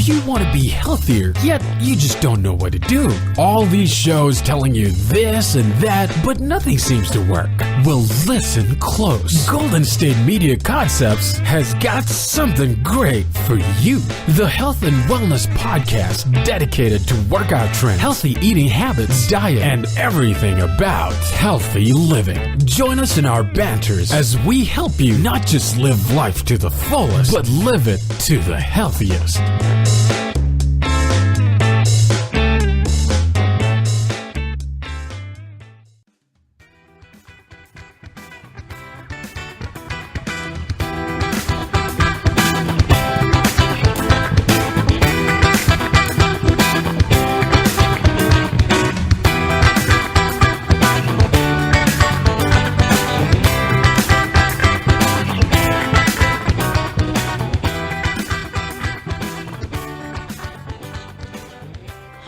Do you want to be healthier, yet you just don't know what to do? All these shows telling you this and that, but nothing seems to work. Well, listen close. Golden State Media Concepts has got something great for you. The Health and Wellness Podcast dedicated to workout trends, healthy eating habits, diet, and everything about healthy living. Join us in our banters as we help you not just live life to the fullest, but live it to the healthiest.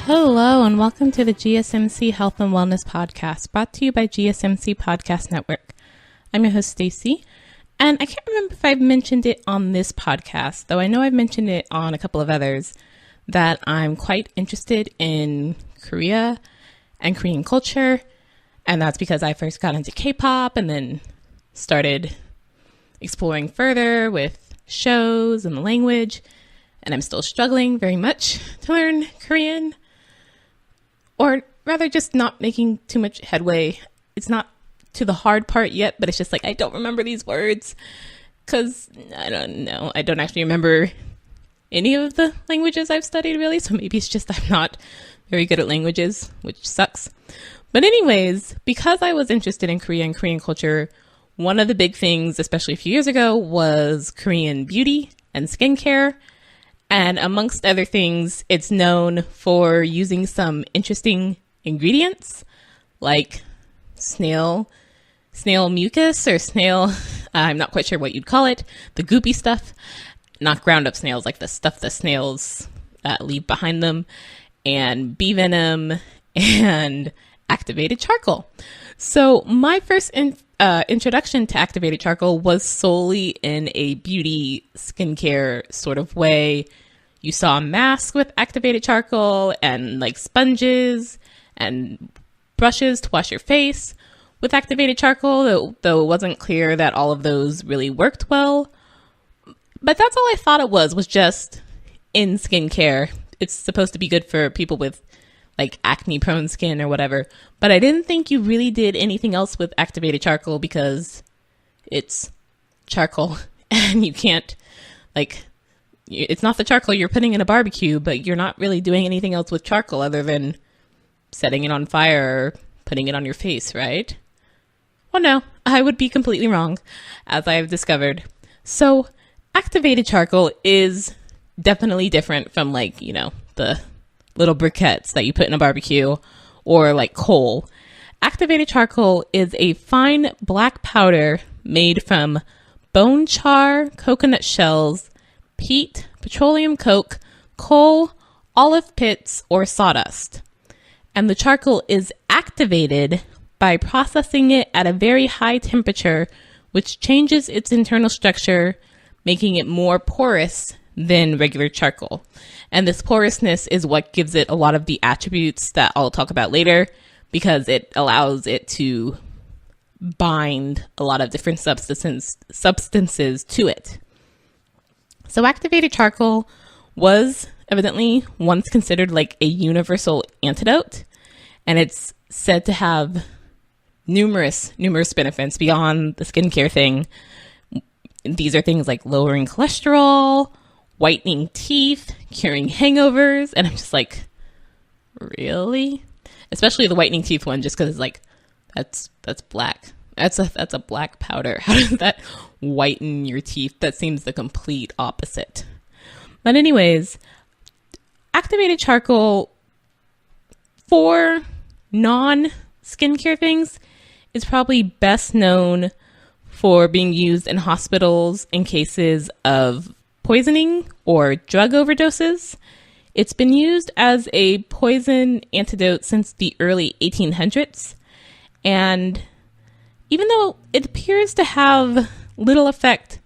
Hello and welcome to the GSMC Health and Wellness Podcast, brought to you by GSMC Podcast Network. I'm your host, Staci, and I can't remember if I've mentioned it on this podcast, though I know I've mentioned it on a couple of others, that I'm quite interested in Korea and Korean culture, and that's because I first got into K-pop and then started exploring further with shows and the language, and I'm still struggling very much to learn Korean. Or rather just not making too much headway. It's not to the hard part yet, but it's just like, I don't remember these words because I don't know. I don't actually remember any of the languages I've studied really. So maybe it's just I'm not very good at languages, which sucks. But anyways, because I was interested in Korea and Korean culture, one of the big things, especially a few years ago, was Korean beauty and skincare. And amongst other things, it's known for using some interesting ingredients like snail mucus or snail, I'm not quite sure what you'd call it, the goopy stuff, not ground up snails, like the stuff the snails leave behind them, and bee venom and activated charcoal. So my first introduction to activated charcoal was solely in a beauty skincare sort of way. You saw a mask with activated charcoal and like sponges and brushes to wash your face with activated charcoal, though it wasn't clear that all of those really worked well. But that's all I thought it was just in skincare. It's supposed to be good for people with like acne prone skin or whatever. But I didn't think you really did anything else with activated charcoal because it's charcoal and you can't it's not the charcoal you're putting in a barbecue, but you're not really doing anything else with charcoal other than setting it on fire or putting it on your face, right? Well, no, I would be completely wrong, as I have discovered. So activated charcoal is definitely different from the little briquettes that you put in a barbecue or like coal. Activated charcoal is a fine black powder made from bone char, coconut shells, peat, petroleum coke, coal, olive pits, or sawdust. And the charcoal is activated by processing it at a very high temperature, which changes its internal structure, making it more porous than regular charcoal. And this porousness is what gives it a lot of the attributes that I'll talk about later, because it allows it to bind a lot of different substances to it. So activated charcoal was evidently once considered like a universal antidote, and it's said to have numerous benefits beyond the skincare thing. These are things like lowering cholesterol, whitening teeth, curing hangovers, and I'm just like, really? Especially the whitening teeth one, just because it's like, that's black. That's a black powder. How does that whiten your teeth? That seems the complete opposite. But anyways, activated charcoal for non-skincare things is probably best known for being used in hospitals in cases of poisoning or drug overdoses. It's been used as a poison antidote since the early 1800s. And even though it appears to have little effect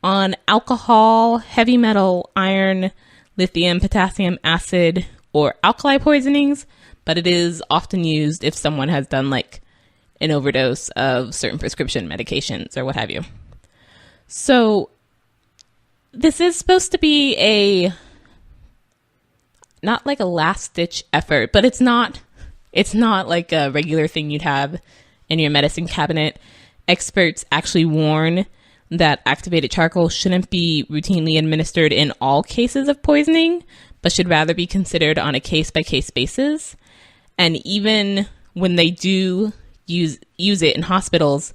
on alcohol, heavy metal, iron, lithium, potassium acid, or alkali poisonings, but it is often used if someone has done like an overdose of certain prescription medications or what have you. So this is supposed to be not like a last ditch effort, but it's not like a regular thing you'd have in your medicine cabinet. Experts actually warn that activated charcoal shouldn't be routinely administered in all cases of poisoning, but should rather be considered on a case-by-case basis. And even when they do use it in hospitals,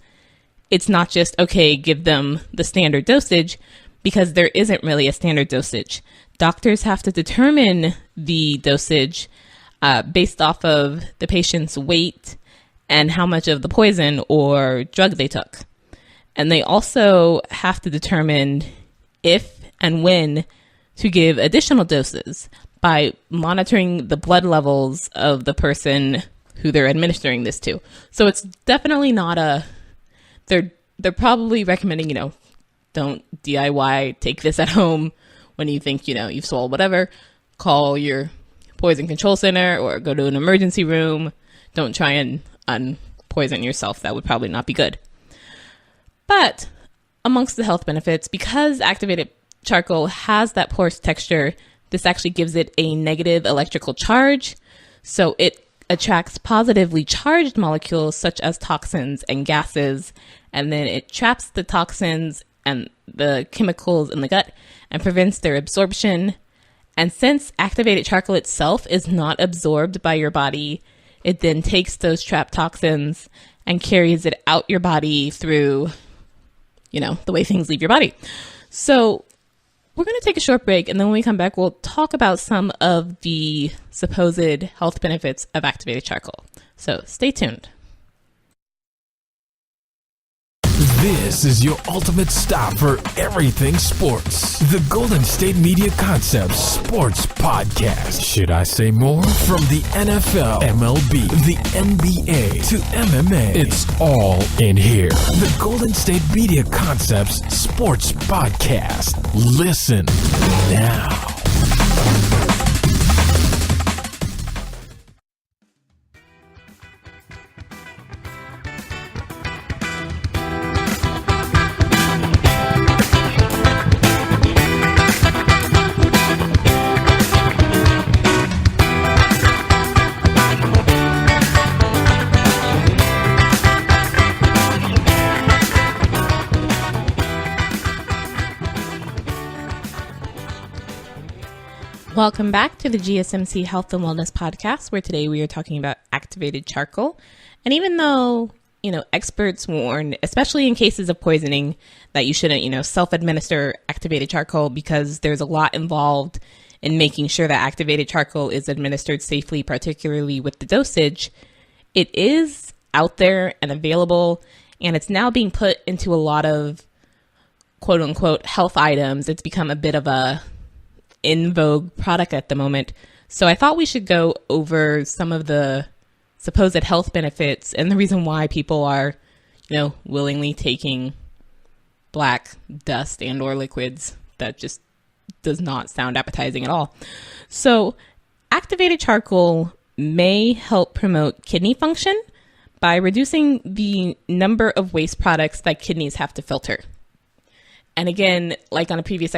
it's not just, okay, give them the standard dosage, because there isn't really a standard dosage. Doctors have to determine the dosage based off of the patient's weight and how much of the poison or drug they took. And they also have to determine if and when to give additional doses by monitoring the blood levels of the person who they're administering this to. So it's definitely not they're probably recommending, don't DIY, take this at home when you think, you've swallowed whatever. Call your poison control center or go to an emergency room. Don't try and unpoison yourself. That would probably not be good. But amongst the health benefits, because activated charcoal has that porous texture, this actually gives it a negative electrical charge. So it attracts positively charged molecules such as toxins and gases, and then it traps the toxins and the chemicals in the gut and prevents their absorption. And since activated charcoal itself is not absorbed by your body, it then takes those trapped toxins and carries it out your body through, the way things leave your body. So we're going to take a short break, and then when we come back, we'll talk about some of the supposed health benefits of activated charcoal. So stay tuned. This is your ultimate stop for everything sports. The Golden State Media Concepts Sports Podcast. Should I say more? From the NFL, MLB, the NBA to MMA, it's all in here. The Golden State Media Concepts Sports Podcast. Listen now. Welcome back to the GSMC Health and Wellness Podcast, where today we are talking about activated charcoal. And even though, experts warn, especially in cases of poisoning, that you shouldn't, self-administer activated charcoal because there's a lot involved in making sure that activated charcoal is administered safely, particularly with the dosage, it is out there and available, and it's now being put into a lot of quote-unquote health items. It's become a bit of a in vogue product at the moment. So I thought we should go over some of the supposed health benefits and the reason why people are, willingly taking black dust and or liquids that just does not sound appetizing at all. So activated charcoal may help promote kidney function by reducing the number of waste products that kidneys have to filter. And again, like on a previous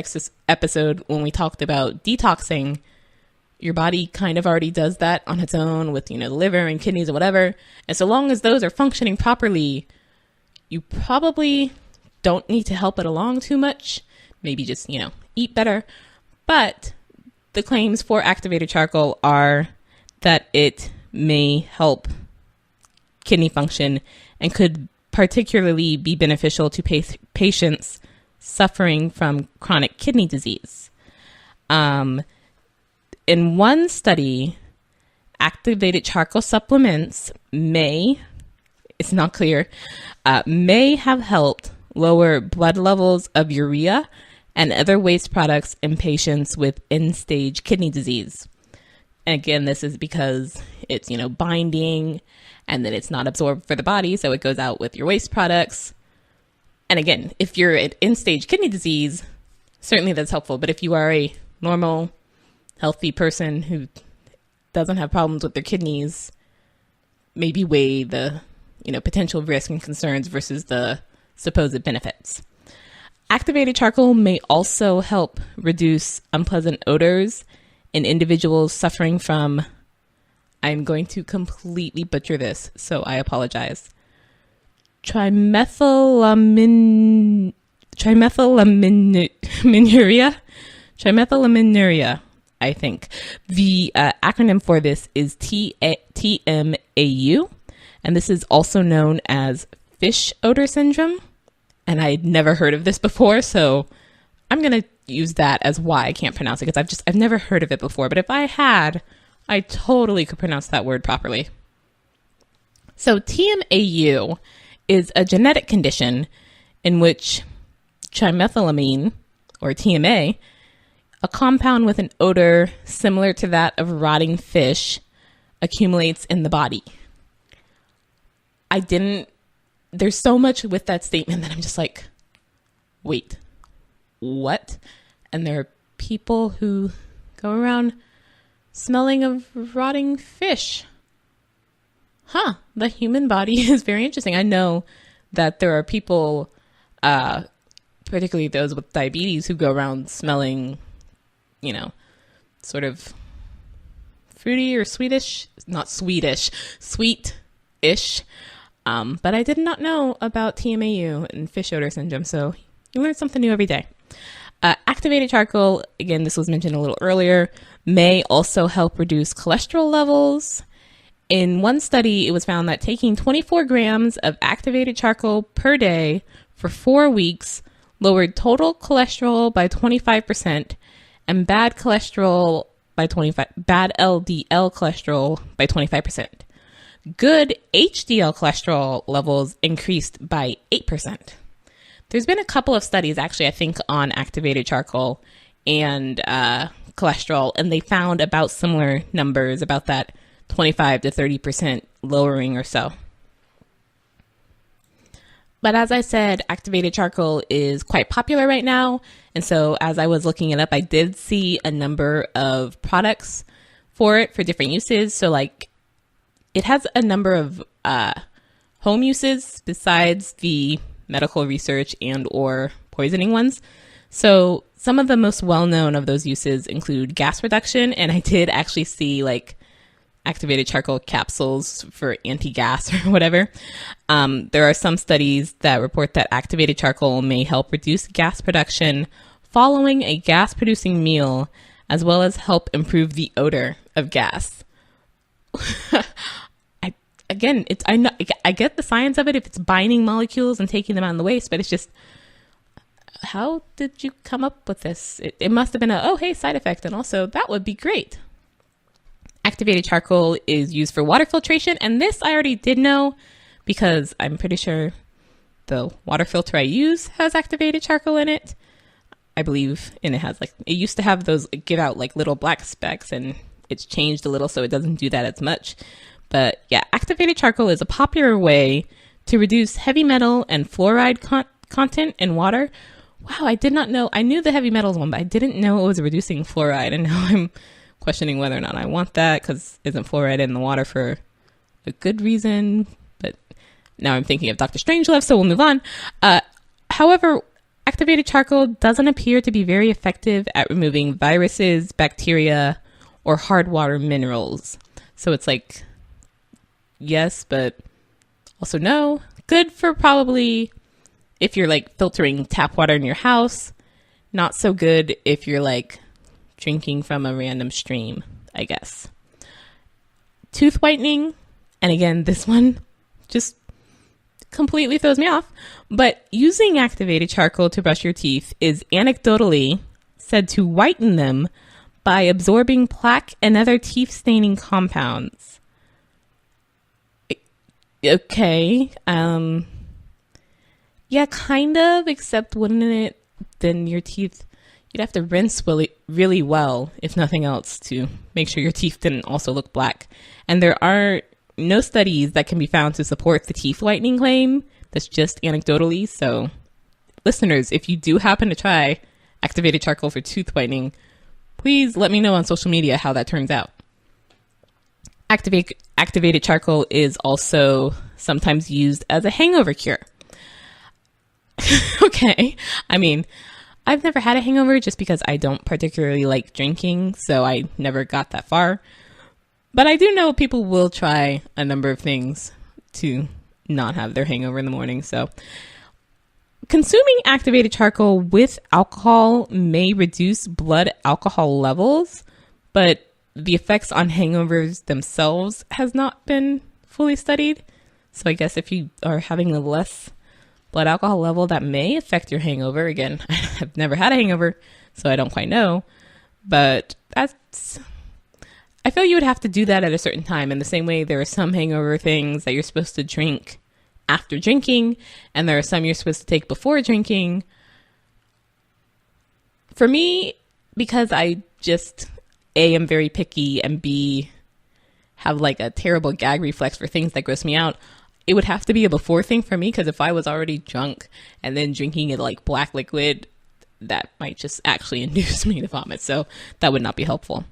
episode, when we talked about detoxing, your body kind of already does that on its own with, the liver and kidneys or whatever. And so long as those are functioning properly, you probably don't need to help it along too much. Maybe just, eat better. But the claims for activated charcoal are that it may help kidney function and could particularly be beneficial to patients suffering from chronic kidney disease. In one study, activated charcoal supplements may have helped lower blood levels of urea and other waste products in patients with end-stage kidney disease. And again, this is because it's, binding and then it's not absorbed for the body, so it goes out with your waste products. And again, if you're at end-stage kidney disease, certainly that's helpful. But if you are a normal healthy person who doesn't have problems with their kidneys maybe weigh the, potential risk and concerns versus the supposed benefits. Activated charcoal may also help reduce unpleasant odors in individuals suffering from, I'm going to completely butcher this, so I apologize, trimethylaminuria, I think. The acronym for this is TMAU, and this is also known as fish odor syndrome. And I'd never heard of this before, so I'm going to use that as why I can't pronounce it, because I've never heard of it before. But if I had, I totally could pronounce that word properly. So TMAU is a genetic condition in which trimethylamine, or TMA, a compound with an odor similar to that of rotting fish, accumulates in the body. There's so much with that statement that I'm just like, wait, what? And there are people who go around smelling of rotting fish. The human body is very interesting. I know that there are people, particularly those with diabetes, who go around smelling, sort of fruity or sweetish, not Swedish, sweet-ish. But I did not know about TMAU and fish odor syndrome, so you learn something new every day. Activated charcoal, again, this was mentioned a little earlier, may also help reduce cholesterol levels. In one study, it was found that taking 24 grams of activated charcoal per day for 4 weeks lowered total cholesterol by 25% and bad LDL cholesterol by 25%. Good HDL cholesterol levels increased by 8%. There's been a couple of studies, actually, I think, on activated charcoal and cholesterol, and they found about similar numbers, about that 25 to 30% lowering or so. But as I said, activated charcoal is quite popular right now. And so as I was looking it up, I did see a number of products for it for different uses. So like, it has a number of home uses besides the medical research and or poisoning ones. So some of the most well-known of those uses include gas reduction. And I did actually see like activated charcoal capsules for anti-gas or whatever. There are some studies that report that activated charcoal may help reduce gas production following a gas-producing meal, as well as help improve the odor of gas. I get the science of it if it's binding molecules and taking them out in the waste, but it's just, how did you come up with this? It must have been side effect, and also that would be great. Activated charcoal is used for water filtration, and this I already did know because I'm pretty sure the water filter I use has activated charcoal in it, I believe, and it has it used to have those give out like little black specks, and it's changed a little so it doesn't do that as much. But yeah, activated charcoal is a popular way to reduce heavy metal and fluoride content in water. Wow, I did not know. I knew the heavy metals one, but I didn't know it was reducing fluoride. And now I'm questioning whether or not I want that, because isn't fluoride in the water for a good reason? But now I'm thinking of Dr. Strangelove, so we'll move on. However, activated charcoal doesn't appear to be very effective at removing viruses, bacteria, or hard water minerals. So it's like, yes, but also no. Good for probably if you're like filtering tap water in your house. Not so good if you're like drinking from a random stream, I guess. Tooth whitening. And again, this one just completely throws me off. But using activated charcoal to brush your teeth is anecdotally said to whiten them by absorbing plaque and other teeth staining compounds. Okay. Yeah, kind of, except wouldn't it, then your teeth, you'd have to rinse really well, if nothing else, to make sure your teeth didn't also look black. And there are no studies that can be found to support the teeth whitening claim. That's just anecdotally. So listeners, if you do happen to try activated charcoal for tooth whitening, please let me know on social media how that turns out. Activated charcoal is also sometimes used as a hangover cure. Okay. I mean, I've never had a hangover just because I don't particularly like drinking, so I never got that far. But I do know people will try a number of things to not have their hangover in the morning. So consuming activated charcoal with alcohol may reduce blood alcohol levels, but the effects on hangovers themselves has not been fully studied. So I guess if you are having a less blood alcohol level, that may affect your hangover. Again, I have never had a hangover, so I don't quite know. But I feel you would have to do that at a certain time. In the same way, there are some hangover things that you're supposed to drink after drinking, and there are some you're supposed to take before drinking. For me, because I just, A, am very picky, and B, have like a terrible gag reflex for things that gross me out, it would have to be a before thing for me, because if I was already drunk and then drinking it like black liquid, that might just actually induce me to vomit. So that would not be helpful.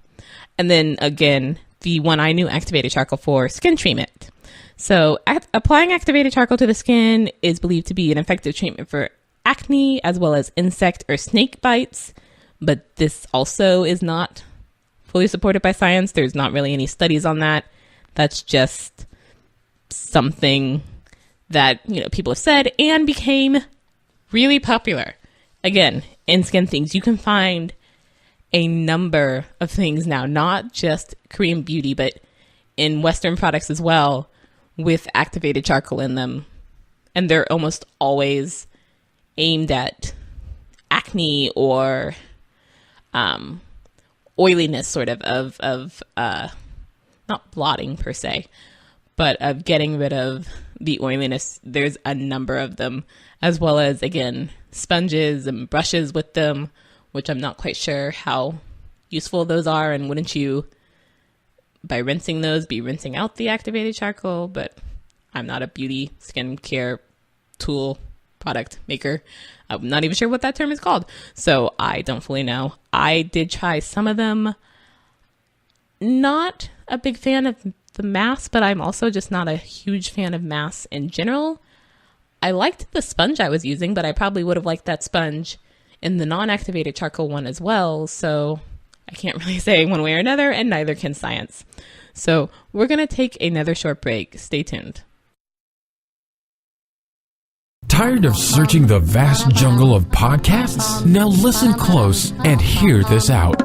And then again, the one I knew activated charcoal for skin treatment. So applying activated charcoal to the skin is believed to be an effective treatment for acne as well as insect or snake bites. But this also is not fully supported by science. There's not really any studies on that. That's just something that, you know, people have said and became really popular. Again, in Skin Things, you can find a number of things now, not just Korean beauty, but in Western products as well, with activated charcoal in them. And they're almost always aimed at acne or oiliness, sort of not blotting per se, but of getting rid of the oiliness. There's a number of them, as well as, again, sponges and brushes with them, which I'm not quite sure how useful those are. And wouldn't you, by rinsing those, be rinsing out the activated charcoal? But I'm not a beauty skincare tool product maker. I'm not even sure what that term is called. So I don't fully know. I did try some of them. Not a big fan of the mask, but I'm also just not a huge fan of masks in general. I liked the sponge I was using, but I probably would have liked that sponge in the non-activated charcoal one as well. So I can't really say one way or another, and neither can science. So we're going to take another short break. Stay tuned. Tired of searching the vast jungle of podcasts? Now listen close and hear this out.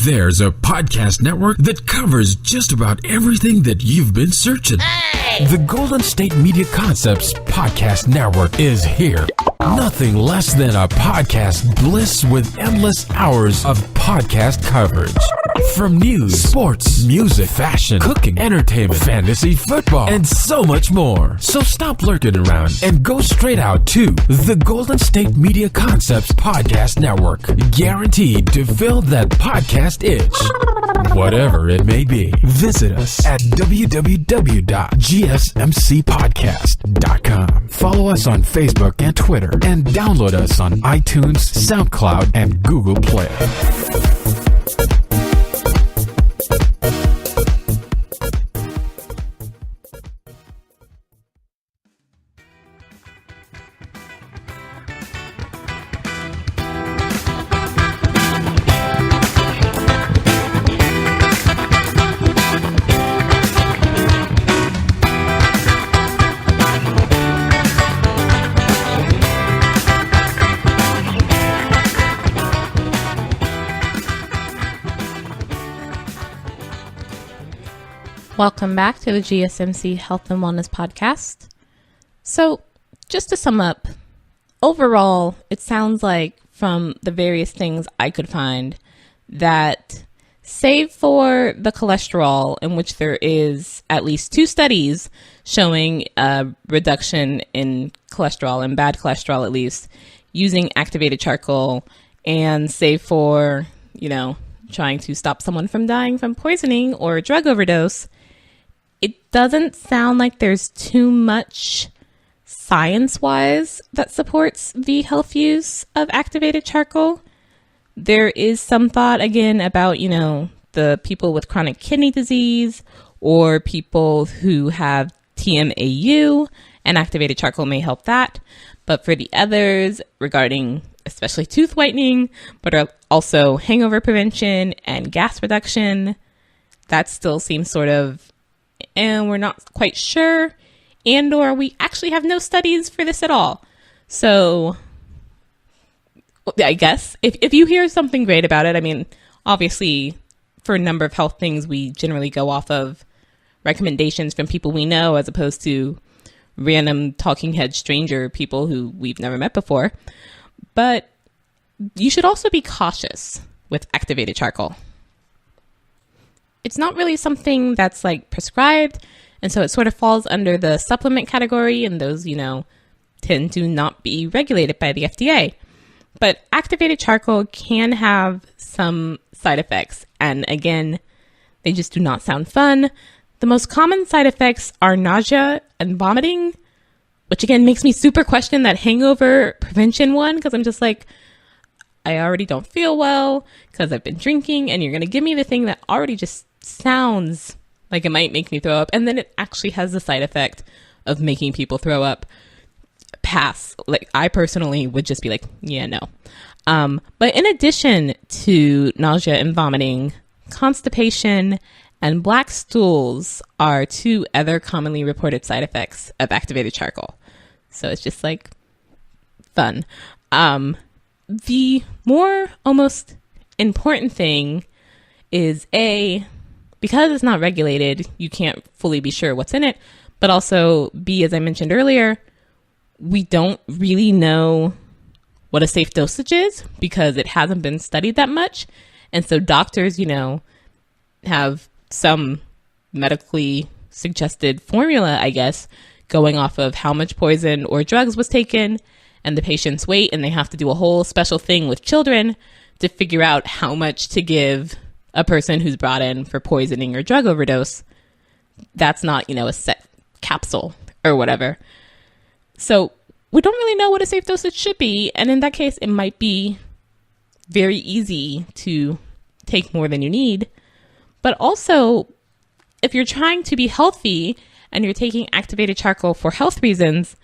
There's a podcast network that covers just about everything that you've been searching. Hey! The Golden State Media Concepts Podcast Network is here. Nothing less than a podcast bliss with endless hours of podcast coverage. From news, sports, music, fashion, cooking, entertainment, fantasy, football, and so much more. So stop lurking around and go straight out to the Golden State Media Concepts Podcast Network. Guaranteed to fill that podcast itch. Whatever it may be. Visit us at www.gsmcpodcast.com. Follow us on Facebook and Twitter, and download us on iTunes, SoundCloud, and Google Play. Welcome back to the GSMC Health and Wellness Podcast. So, just to sum up, overall, it sounds like from the various things I could find that, save for the cholesterol, in which there is at least 2 studies showing a reduction in cholesterol, and bad cholesterol at least, using activated charcoal, and save for, trying to stop someone from dying from poisoning or a drug overdose, it doesn't sound like there's too much science-wise that supports the health use of activated charcoal, There is some thought again about, the people with chronic kidney disease or people who have TMAU, and activated charcoal may help that. But for the others, regarding especially tooth whitening, but also hangover prevention and gas reduction, that still seems sort of, and we're not quite sure, and or we actually have no studies for this at all. So I guess if you hear something great about it, I mean, obviously for a number of health things, we generally go off of recommendations from people we know as opposed to random talking head stranger people who we've never met before. But you should also be cautious with activated charcoal. It's not really something that's like prescribed, and so it sort of falls under the supplement category, and those, tend to not be regulated by the FDA. But activated charcoal can have some side effects, and again, they just do not sound fun. The most common side effects are nausea and vomiting, which again makes me super question that hangover prevention one, because I'm just like, I already don't feel well because I've been drinking, and you're going to give me the thing that already just sounds like it might make me throw up, and then it actually has the side effect of making people throw up. Pass. Like, I personally would just be like, yeah, no. But in addition to nausea and vomiting, constipation and black stools are two other commonly reported side effects of activated charcoal. So it's just like fun. The more almost important thing is because it's not regulated, you can't fully be sure what's in it. But also B, as I mentioned earlier, we don't really know what a safe dosage is because it hasn't been studied that much. And so doctors, have some medically suggested formula, I guess, going off of how much poison or drugs was taken and the patient's weight. And they have to do a whole special thing with children to figure out how much to give a person who's brought in for poisoning or drug overdose. That's not, a set capsule or whatever. So we don't really know what a safe dosage should be. And in that case, it might be very easy to take more than you need. But also, if you're trying to be healthy and you're taking activated charcoal for health reasons,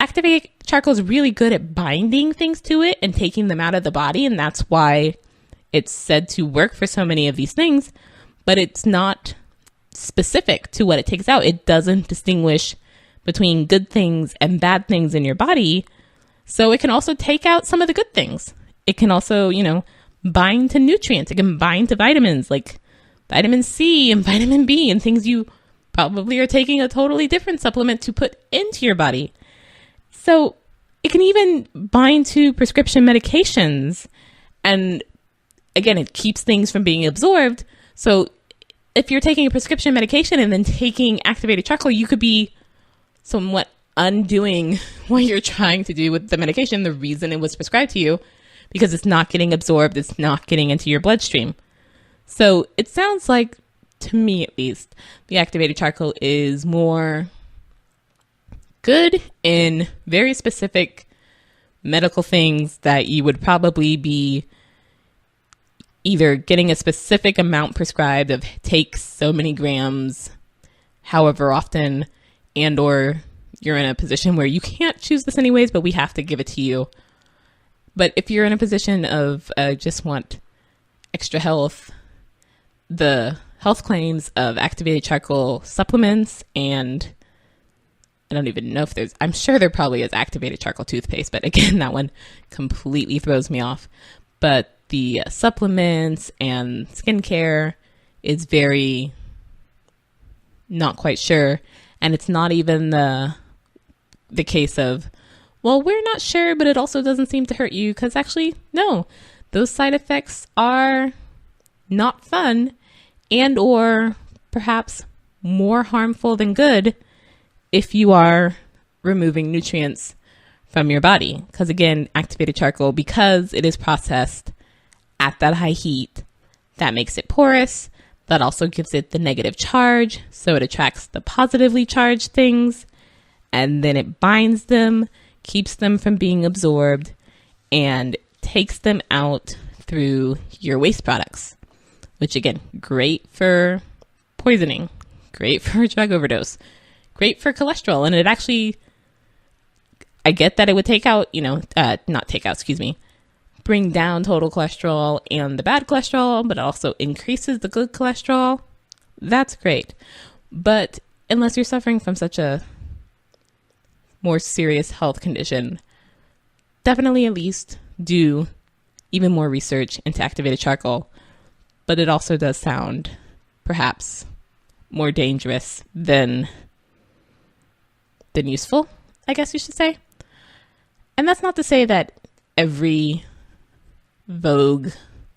activated charcoal is really good at binding things to it and taking them out of the body. And that's why it's said to work for so many of these things. But it's not specific to what it takes out. It doesn't distinguish between good things and bad things in your body. So it can also take out some of the good things. It can also, bind to nutrients. It can bind to vitamins like vitamin C and vitamin B and things you probably are taking a totally different supplement to put into your body. So it can even bind to prescription medications. And again, it keeps things from being absorbed. So if you're taking a prescription medication and then taking activated charcoal, you could be somewhat undoing what you're trying to do with the medication, the reason it was prescribed to you, because it's not getting absorbed, it's not getting into your bloodstream. So it sounds like, to me at least, the activated charcoal is more good in very specific medical things that you would probably be either getting a specific amount prescribed of take so many grams, however often, and or you're in a position where you can't choose this anyways, but we have to give it to you. But if you're in a position of just want extra health, the health claims of activated charcoal supplements, and I don't even know if I'm sure there probably is activated charcoal toothpaste, but again, that one completely throws me off. But the supplements and skincare is very not quite sure. And it's not even the case of, well, we're not sure, but it also doesn't seem to hurt you. Because actually, no, those side effects are not fun and or perhaps more harmful than good if you are removing nutrients from your body. Because again, activated charcoal, because it is processed at that high heat, that makes it porous. That also gives it the negative charge, so it attracts the positively charged things, and then it binds them, keeps them from being absorbed, and takes them out through your waste products, which again, great for poisoning, great for drug overdose, great for cholesterol. And it actually, I get that it would bring down total cholesterol and the bad cholesterol, but it also increases the good cholesterol. That's great. But unless you're suffering from such a more serious health condition, definitely at least do even more research into activated charcoal. But it also does sound perhaps more dangerous than useful, I guess you should say. And that's not to say that every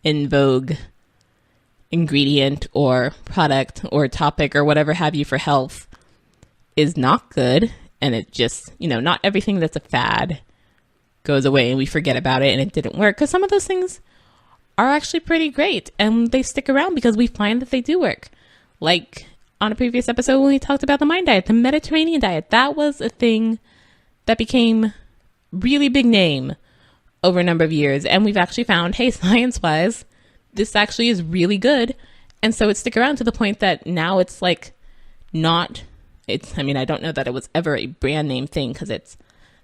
in vogue ingredient or product or topic or whatever have you for health is not good. And it just, not everything that's a fad goes away and we forget about it and it didn't work. Because some of those things are actually pretty great and they stick around because we find that they do work. Like on a previous episode when we talked about the mind diet, the Mediterranean diet, that was a thing that became really big name over a number of years. And we've actually found, hey, science-wise, this actually is really good. And so it stick around to the point that now it's like I don't know that it was ever a brand name thing because it's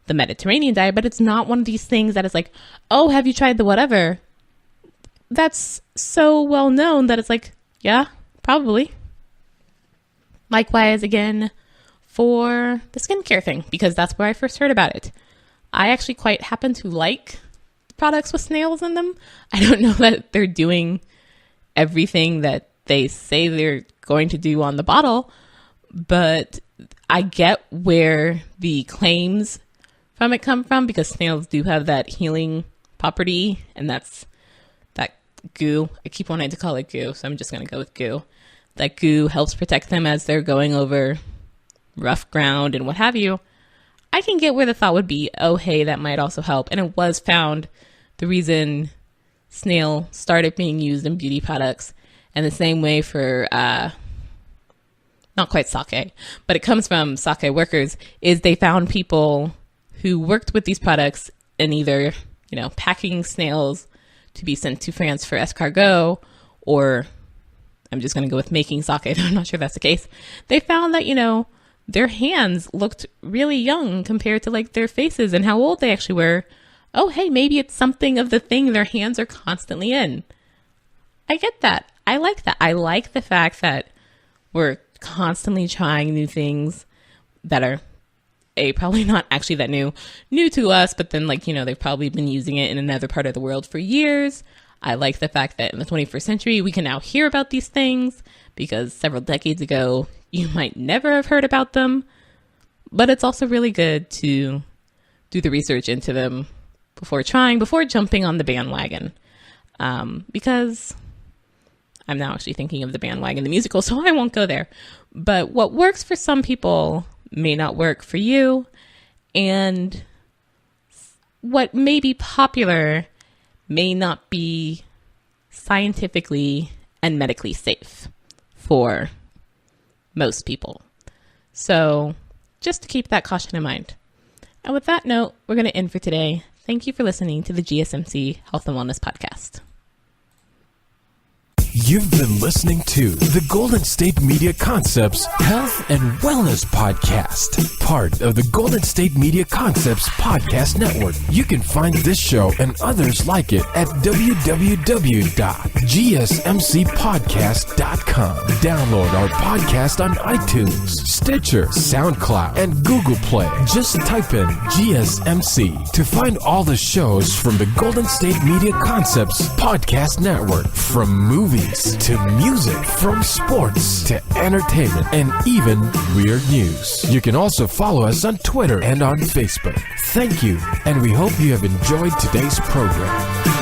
the Mediterranean diet, but it's not one of these things that is like, oh, have you tried the whatever? That's so well known that it's like, yeah, probably. Likewise, again, for the skincare thing, because that's where I first heard about it. I actually quite happen to like products with snails in them. I don't know that they're doing everything that they say they're going to do on the bottle, but I get where the claims from it come from because snails do have that healing property, and that's that goo. I keep wanting to call it goo, so I'm just going to go with goo. That goo helps protect them as they're going over rough ground and what have you. I can get where the thought would be, oh, hey, that might also help. And it was found the reason snail started being used in beauty products, and the same way for, not quite sake, but it comes from sake workers, is they found people who worked with these products in either, packing snails to be sent to France for escargot, or I'm just going to go with making sake. I'm not sure that's the case. They found that, their hands looked really young compared to like their faces and how old they actually were. Oh, hey, maybe it's something of the thing their hands are constantly in. I get that. I like that. I like the fact that we're constantly trying new things that are probably not actually that new to us, but then they've probably been using it in another part of the world for years. I like the fact that in the 21st century, we can now hear about these things because several decades ago, you might never have heard about them. But it's also really good to do the research into them before jumping on the bandwagon. Because I'm now actually thinking of the bandwagon, the musical, so I won't go there. But what works for some people may not work for you. And what may be popular may not be scientifically and medically safe for most people. So just to keep that caution in mind. And with that note, we're going to end for today. Thank you for listening to the GSMC Health and Wellness Podcast. You've been listening to the Golden State Media Concepts Health and Wellness Podcast, part of the Golden State Media Concepts Podcast Network. You can find this show and others like it at www.gsmcpodcast.com. Download our podcast on iTunes, Stitcher, SoundCloud, and Google Play. Just type in GSMC to find all the shows from the Golden State Media Concepts Podcast Network, from movies to music, from sports to entertainment, and even weird news. You can also follow us on Twitter and on Facebook. Thank you, and we hope you have enjoyed today's program.